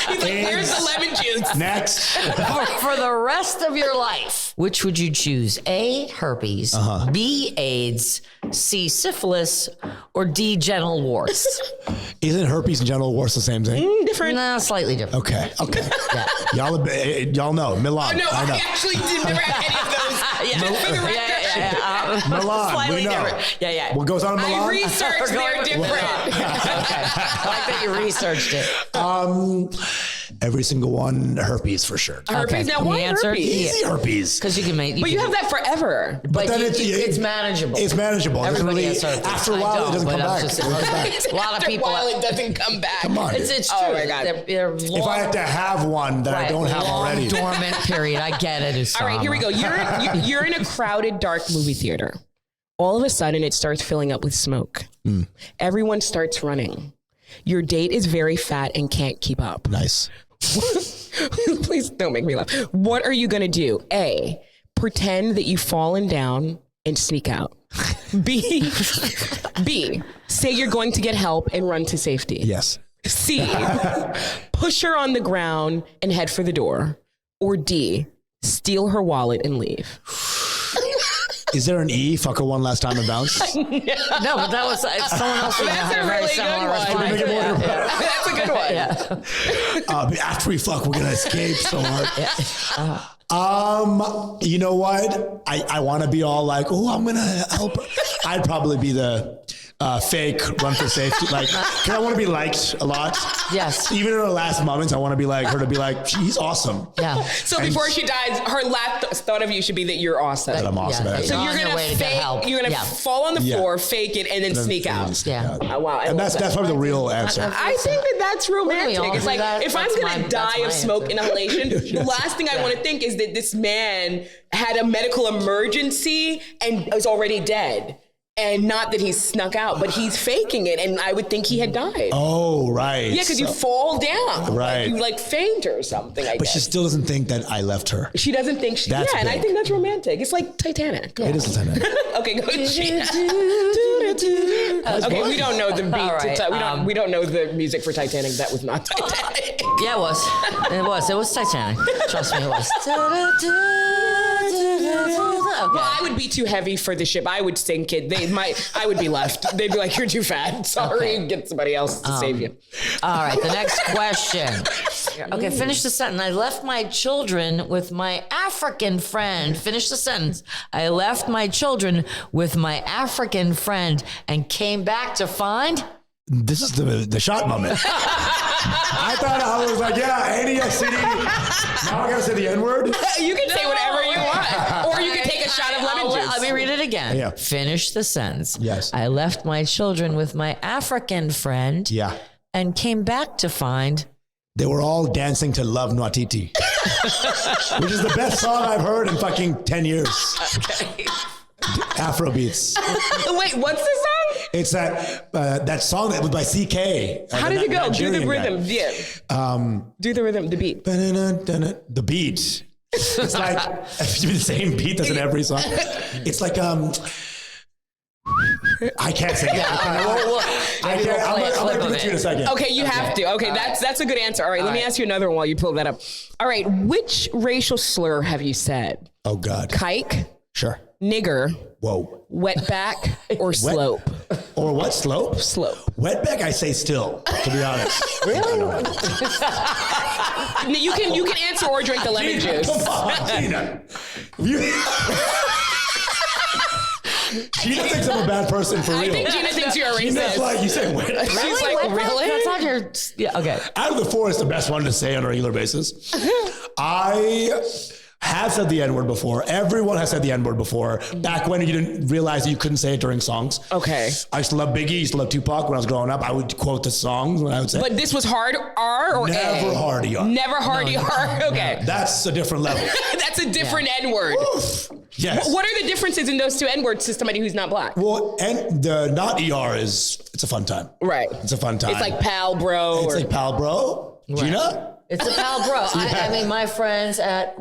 He's like, where's the lemon juice? Next. For the rest of your life, which would you choose? A, herpes, B, AIDS, C, syphilis, or D, genital warts? Isn't herpes and genital warts the same thing? Different. No, slightly different. Okay. Yeah. Y'all know. Milan. Oh, no, I know. I actually did never have any of those. Just for the record. Milan, Slightly we know. different. Yeah. What goes on in Milan? I researched they're different. Okay. I like that you researched it. Every single one, herpes for sure. Herpes. Now, He why answered herpes? Easy herpes. Because you can make. But you have that forever. But then it's manageable. It's manageable. It doesn't Everybody really, has herpes. after a I while, don't, it doesn't but come I'm back. just It doesn't come back. A lot of After people. a while, it doesn't come back. Come on. It's true. Oh my God. They're If I had to have one that I don't have long already. dormant period. I get it. Usama. All right, here we go. You're in a crowded, dark movie theater. All of a sudden, it starts filling up with smoke. Everyone starts running. Your date is very fat and can't keep up. Nice. Please don't make me laugh. What are you going to do? A, pretend that you've fallen down and sneak out. B, say you're going to get help and run to safety. Yes. C, push her on the ground and head for the door. Or D, steal her wallet and leave. Is there an E? Fuck her one last time and bounce? No, but that was someone else. That's a really good one. Make it more That's a good one. after we fuck, we're gonna escape so hard. You know what? I want to be all like, oh, I'm gonna help her. I'd probably be the fake run for safety. Like, 'cause I want to be liked a lot. Yes. Even in her last moments, I want to be like her to be like, she's awesome. Yeah. So before she dies, her last thought of you should be that you're awesome. That I'm awesome. Yeah. at it. So On you're your gonna way to get fake. help. You're gonna Yeah. fall on the floor, fake it, and then sneak out. Yeah. Oh, wow, I And love that's probably the real answer. I think that's romantic. all It's do like that? if I'm That's gonna die my of smoke answer. inhalation, the last thing I want to think is that this man had a medical emergency and is already dead. And not that he's snuck out, but he's faking it, and I would think he had died. Oh, right. Yeah, because you fall down. Right. You like faint or something, I But guess. she still doesn't think that I left her. She doesn't think she. That's and I big. think that's romantic. It's like Titanic. It is Lieutenant. Okay, go. Okay, we don't know the beat. All right, We don't know the music for Titanic. That was not Titanic. Yeah, it was. It was Titanic. Trust me, it was. Okay. Well, I would be too heavy for the ship. I would sink it. I would be left. They'd be like, "You're too fat. Sorry, Okay. get somebody else to save you." All right, the next question. Okay, finish the sentence. I left my children with my African friend. Finish the sentence. I left my children with my African friend and came back to find. This is the shot moment. I thought I was like, yeah, ADSCD. Now I gotta say the N-word. You can say whatever you want, or you can take a shot of lemon juice. Let me read it again. Yeah. Finish the sentence. Yes. I left my children with my African friend. Yeah. And came back to find. They were all dancing to Love Nwatiti, which is the best song I've heard in fucking 10 years. Okay. Afrobeats. Wait, what's the song? It's that song that was by CK. How did it go? Do the Nigerian rhythm. guy. Yeah. Do the rhythm. The beat. The beat. It's like the same beat as in every song. It's like I can't sing it. I'm gonna give it to you in a second. Okay, you have to. Okay, that's a good answer. All right, let me ask you another one while you pull that up. All right, which racial slur have you said? Oh God. Kike, Sure. nigger, Whoa. wetback, or slope? Or what? Slope? Slope. Wetback, I say still, to be honest. Really? You can answer or drink the lemon juice. Come on, Gina. Gina thinks I'm a bad person for real. I think Gina thinks you're a Gina's racist. like, you said wet. She's like, really? That's not your. Yeah. Okay. Out of the four, it's the best one to say on a regular basis. I have said the N-word before. Everyone has said the N-word before. Back when you didn't realize that you couldn't say it during songs. Okay. I used to love Biggie, used to love Tupac when I was growing up. I would quote the songs when I would say. But this was hard R or Never A? hard ER. Never hard ER. Okay. That's a different level. That's a different N-word. Yes. What are the differences in those two N-words to somebody who's not black? Well, and the not ER it's a fun time. Right. It's a fun time. It's like pal, bro. It's or, like pal, bro. Gina? It's a pal bro. I mean, my friends at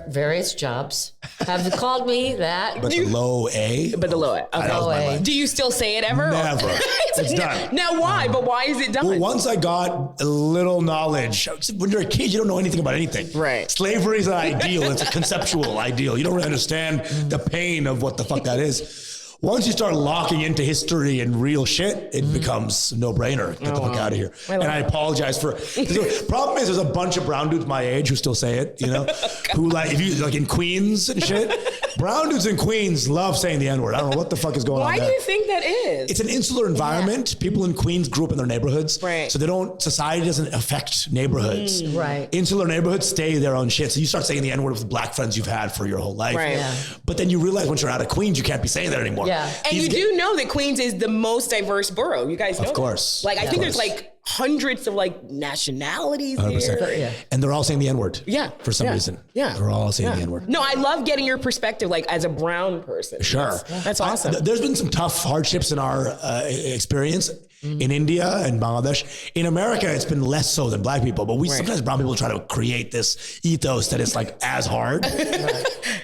various jobs have called me that. But the low A? But the low A. Okay. Low A. Do you still say it ever? Never. It's done. Now, why? But why is it done? Well, once I got a little knowledge, when you're a kid, you don't know anything about anything. Right. Slavery is an ideal. It's a conceptual ideal. You don't really understand the pain of what the fuck that is. Once you start locking into history and real shit, it bemes a no-brainer. Get the fuck out of here. And I apologize for. The problem is, there's a bunch of brown dudes my age who still say it. You know, who like if you like in Queens and shit. Brown dudes in Queens love saying the N-word. I don't know what the fuck is going on Why there. do you think that is? It's an insular environment. People in Queens grew up in their neighborhoods. Right. So society doesn't affect neighborhoods. Right. Insular neighborhoods stay their own shit. So you start saying the N-word with the black friends you've had for your whole life. Right. Yeah. But then you realize once you're out of Queens, you can't be saying that anymore. Yeah. And you do know that Queens is the most diverse borough. You guys know Of course. that. Like, I Of think there's course. like hundreds of like nationalities 100%. here. Yeah. And they're all saying the N-word. Yeah. For some Yeah. reason. Yeah. They're all saying the N-word. No, I love getting your perspective, like as a brown person. Sure. That's awesome. There's been some tough hardships in our experience in India and Bangladesh. In America, it's been less so than black people, but sometimes brown people try to create this ethos that it's like as hard.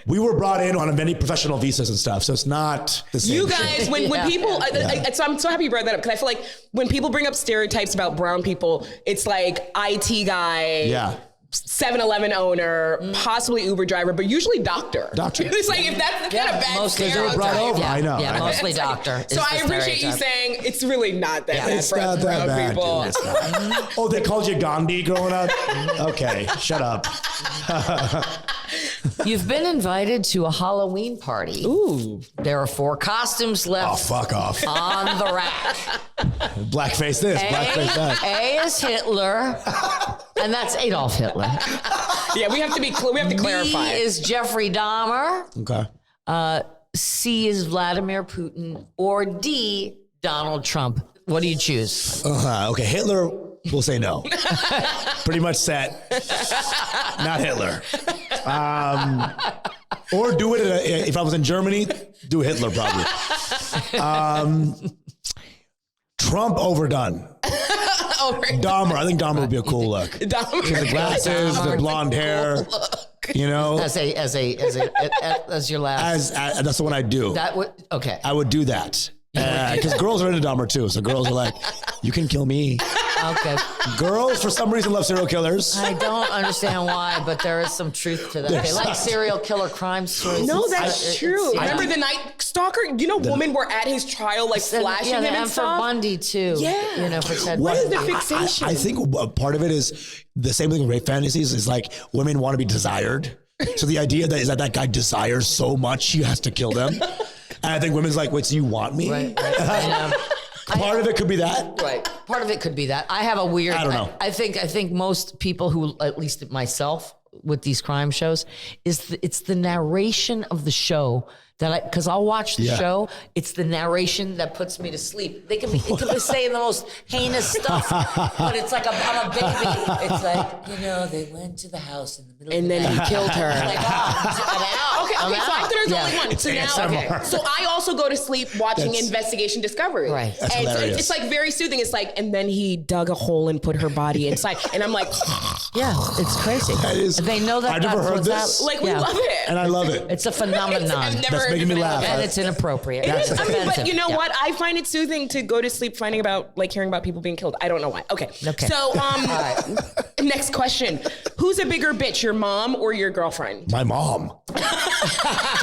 We were brought in on many professional visas and stuff, so it's not the same. You guys, shit. when people, so I'm so happy you brought that up because I feel like when people bring up stereotypes about brown people, it's like IT guy, Yeah. 7-Eleven owner, possibly Uber driver, but usually doctor. Doctor. It's like if that's the kind of bad mostly stereotype. they were brought over. Yeah, I know. Yeah, mostly doctor. So I appreciate you saying it's really not that bad It's for us not that brown bad, people. dude. It's not. Oh, they called you Gandhi growing up? Okay, shut up. You've been invited to a Halloween party. Ooh. There are 4 costumes Oh, left fuck off. on the rack. Blackface this, blackface that. A is Hitler, and that's Adolf Hitler. Yeah, we have to clarify. B is Jeffrey Dahmer. Okay. C is Vladimir Putin. Or D, Donald Trump. What do you choose? Okay, Hitler will say no. Pretty much set. Not Hitler. Or do it, if I was in Germany, do Hitler probably. Trump overdone. Dahmer, I think Dahmer would be a cool look. Dahmer. The glasses, the blonde hair, you know. As your last. That's the one I'd do. That would okay. I would do that. Because girls are into Dahmer too. So girls are like, you can kill me. Okay. Girls, for some reason, love serial killers. I don't understand why, but there is some truth to that. They like serial killer crime stories. No, that's true. Remember the Night Stalker? You know, women were at his trial, like flashing him and and for stuff. Bundy too. Yeah. You know, for Ted What Bundy. is the fixation? I think part of it is the same thing with rape fantasies is like women want to be desired. So the idea that guy desires so much, he has to kill them. And I think women's like, wait, so you want me? Right. And, Part of it could be that. right. Part of it could be that. I have a weird. I don't know. I think most people who, at least myself, with these crime shows, it's the narration of the show that because I'll watch the show. It's the narration that puts me to sleep. It can be saying the most heinous stuff, but it's like I'm a baby. It's like, you know, they went to the house in the middle And of the then night. he killed her. Like, I'm out. Okay, I'm so I out. thought it was Yeah. only one. So now, ASMR. so I also go to sleep watching That's- Investigation Discovery. Right. That's and so hilarious. it's like very soothing. It's like, and then he dug a hole and put her body inside. And I'm like, Yeah, it's crazy. That is- They know that. I've never that's heard what's this. out. like we Yeah. love it. And I love it. It's a phenomenon. I've never That's heard making me anything laugh. like And that. it's inappropriate. It is. It's I mean, but offensive. you know Yeah. what? I find it soothing to go to sleep hearing about people being killed. I don't know why. Okay. Okay. So, next question. Who's a bigger bitch, your mom or your girlfriend? My mom.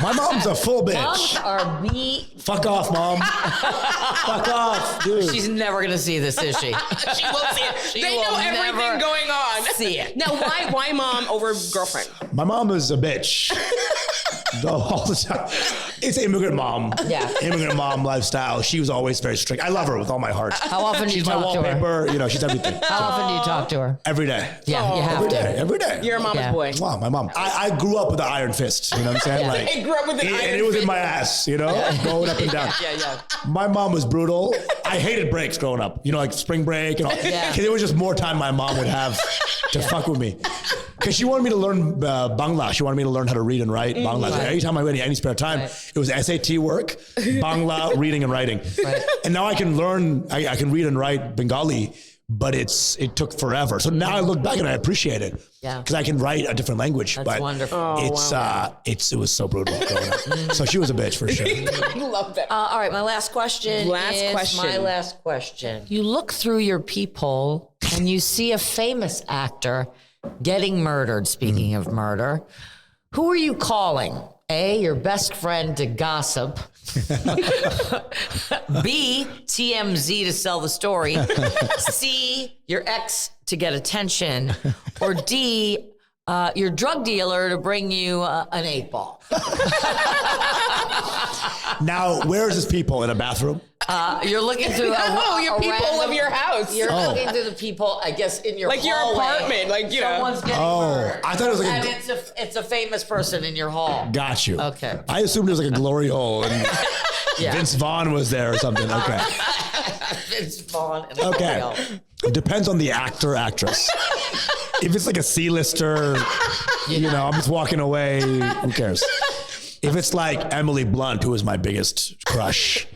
My mom's a full bitch. Moms are beat. Fuck off, mom. Fuck off, dude. She's never gonna see this, is she? She will see it. She They will know never everything going on. see it. Now, why mom over girlfriend? My mom is a bitch. All the time. It's immigrant mom. Yeah. Immigrant mom lifestyle. She was always very strict. I love her with all my heart. How often do you She's my talk to her? wallpaper. You know, she's everything. How often do you talk to her? Every day. Yeah, you have Every to. day. Every day. You're a mama's Yeah. boy. Wow, my mom. I grew up with an iron fist. You know what I'm saying? Yeah. Like, I grew up with an and iron it was fist. in my ass, you know, going up and down. Yeah. My mom was brutal. I hated breaks growing up. You know, like spring break and all. Yeah. Because it was just more time my mom would have to fuck with me. Because she wanted me to learn Bangla. She wanted me to learn how to read and write Bangla. So Right. anytime I had any spare time, Right. it was SAT work, Bangla, reading and writing. Right. And now I can learn, I can read and write Bengali, but it took forever. So now I look back and I appreciate it. Yeah. Because I can write a different language. That's but wonderful. it was so brutal growing up. So she was a bitch for sure. I love that. All right, my last question. My last question. You look through your peephole and you see a famous actor getting murdered. Speaking of murder, who are you calling? A, your best friend to gossip. B, TMZ to sell the story. C, your ex to get attention. Or D, your drug dealer to bring you an 8-ball. Now, where is this people? In a bathroom? You're looking through your people of your house. You're looking through the people, I guess, in your like your hallway. apartment, like Someone's getting murdered. I thought it was like and it's a famous person in your hall. Got you. Okay. I assumed it was like a glory hole and Yeah. Vince Vaughn was there or something. Okay. Vince Vaughn. And Okay. It depends on the actor, actress. If it's like a C-lister, I'm just walking away. Who cares? If it's like Emily Blunt, who is my biggest crush,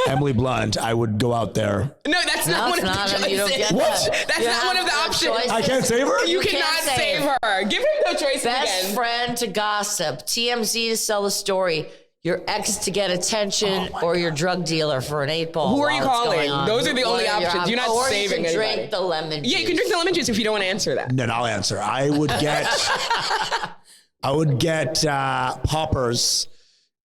Emily Blunt, I would go out there. No, that's not one of the choices. You don't get What? that. That's not one of the options. I can't save her? You cannot save her. Give him no choice Best again. friend to gossip, TMZ to sell the story, your ex to get attention, or your drug dealer for an 8-ball. Who are you while it's calling? going on. Those are the only options. You're not or saving you can anybody. drink the lemon juice. Yeah, you can drink the lemon juice if you don't want to answer that. Then I'll answer. I would get poppers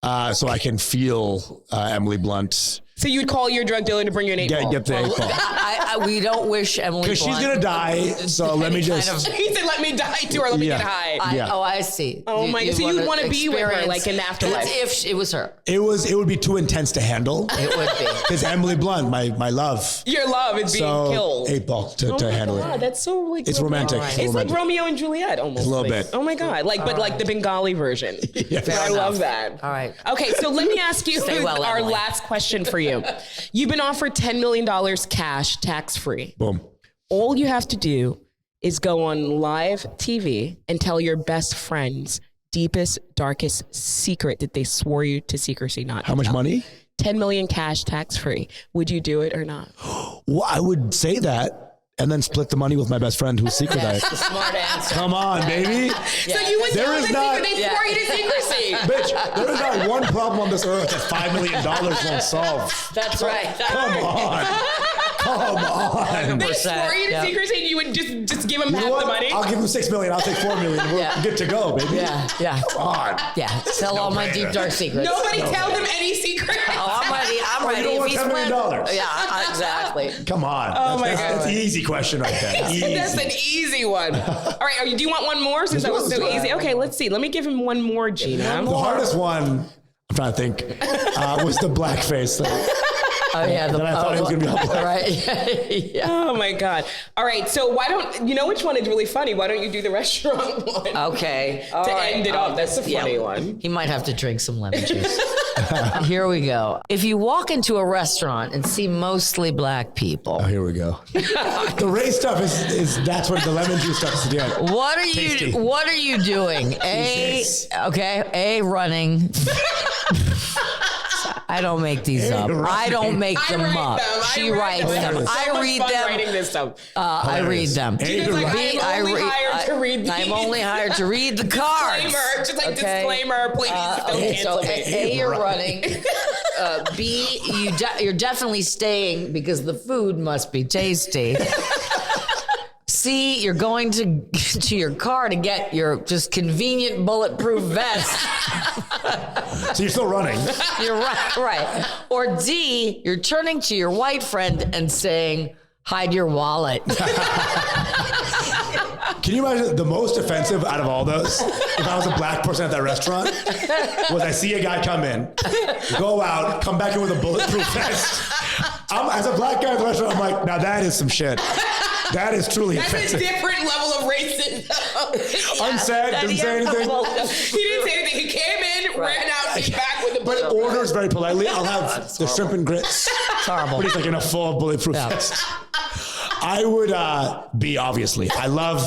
so I can feel Emily Blunt. So you'd call your drug dealer to bring you an 8-ball. Get the 8-ball. we don't wish Emily Because she's Blunt going to die, so let me just... He said, let me die too, or let me get high. I see. Oh my God. So you'd want to be with her experience- like in the afterlife. If it was her. It would be too intense to handle. It would be. Because Emily Blunt, my love. Your love is being So killed. 8-ball to handle God, it. that's so like It's romantic. It's It's like romantic. Romeo and Juliet almost. A little Like, bit. Oh my God. Like the Bengali version. Yes. I love that. All right. Okay, so let me ask you Stay well, our Emily. last question for you. You've been offered $10 million cash, tax-free. Boom. All you have to do is go on live TV and tell your best friend's deepest, darkest secret that they swore you to secrecy not to How much tell. money? 10 million cash, tax-free. Would you do it or not? Well, I would say that and then split the money with my best friend whose secret I... That's the smart answer. Come on, baby. So you would There tell is the not- secret they swore you to secrecy. Bitch, there is not one problem on this earth that $5 million won't solve. That's right. Come on. Come on. They swore you to secrecy and you would just give them You know half what? the money? I'll give him $6 million. I'll take $4 million. We're good to go, baby. Yeah. Come on. Yeah. Tell all my deep dark secrets. Nobody tell them any secret. Oh, I'm ready. I'm ready. You don't want If he's $10 million. planning- Yeah, exactly. Come on. Oh my God. That's the easy question right there. Easy. That's an easy one. All right, do you want one more since that was so easy? Okay, let's see. Let me give him one more, Gina. The hardest one, I'm trying to think, was the blackface thing. Oh yeah, Then I thought it was going to be all black. right. Yeah. Oh my God. All right, so why don't, you know which one is really funny? Why don't you do the restaurant one? Okay. To end it off. That's a funny one. He might have to drink some lemon juice. Here we go. If you walk into a restaurant and see mostly black people, Oh, here we go. The race stuff is that's what the lemon juice stuff is again. what are Tasty. you doing? A, running. I don't make these up. I don't make them up. She writes them. I read them. Writing this stuff. I read them. Gina's like, I'm only hired to read these. I'm only hired to read the cards. Disclaimer, just like Okay. disclaimer, please don't cancel So me. A, you're running. B, you're definitely staying because the food must be tasty. C, you're going to your car to get your just convenient bulletproof vest. So you're still running. You're right. Or D, you're turning to your white friend and saying, hide your wallet. Can you imagine the most offensive out of all those? If I was a black person at that restaurant, was I see a guy come in, go out, come back in with a bulletproof vest. As a black guy at the restaurant, I'm like, now that is some shit. That is truly That's offensive. a different level of racism. Unsaid, didn't say anything. He didn't say anything. He came in, ran out, came back with a But bulletproof. orders very politely. I'll have the shrimp and grits. It's horrible. But he's like in a full bulletproof vest. I would be, obviously. I love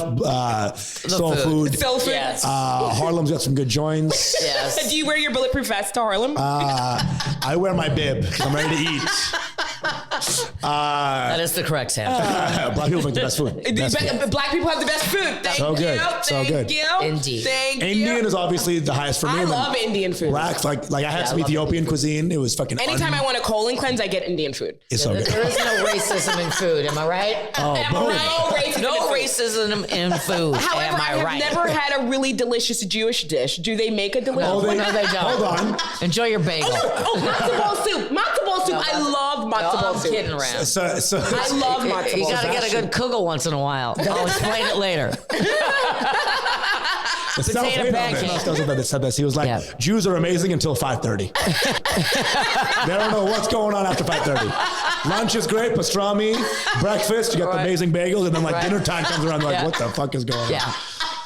soul food. Soul food. Yes. Harlem's got some good joints. Yes. Do you wear your bulletproof vest to Harlem? I wear my bib because I'm ready to eat. That is the correct answer. Black people make the best food. Black people have the best food. Thank So you. good. So Thank good. you. Indeed. Thank you. Indian is obviously the highest for me. I and then love Indian food. Black, like I had some Ethiopian cuisine. It was fucking. Anytime I want a colon cleanse, I get Indian food. It's so good. There is no racism in food. Am I right? Oh, boom. No racism. No racism in food. However, Am I have right? never had a really delicious Jewish dish. Do they make a delicious Oh, one? they- No, they don't. Hold on. Enjoy your bagel. Matzo ball soup. Matzo ball soup. I love matzo ball I'm soup. kidding around. So I love matzo You ball gotta soup. get a good kugel once in a while. I'll explain it later. the potato self-hate pancake. on it. That said this. He was like, Yeah. Jews are amazing until 5:30. They don't know what's going on after 5:30. Lunch is great, pastrami. Breakfast, you got the Right. amazing bagels, and then like Right. dinner time comes around. Like, Yeah. what the fuck is going on? Yeah.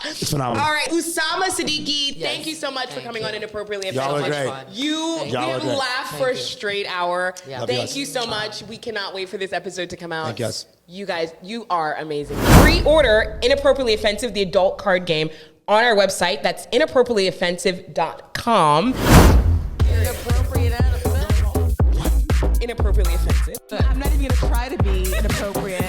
It's phenomenal. All right, Usama Siddiquee, thank you so much for coming on Inappropriately. Y'all are great. We Y'all are have great. laughed for a straight hour. Yeah. Love you Thank guys. you so much. We cannot wait for this episode to come out. Thank you guys. You guys, you are amazing. Pre-order Inappropriately Offensive, the adult card game, on our website. That's inappropriatellyoffensive.com. Inappropriately offensive. I'm not even gonna try to be inappropriate.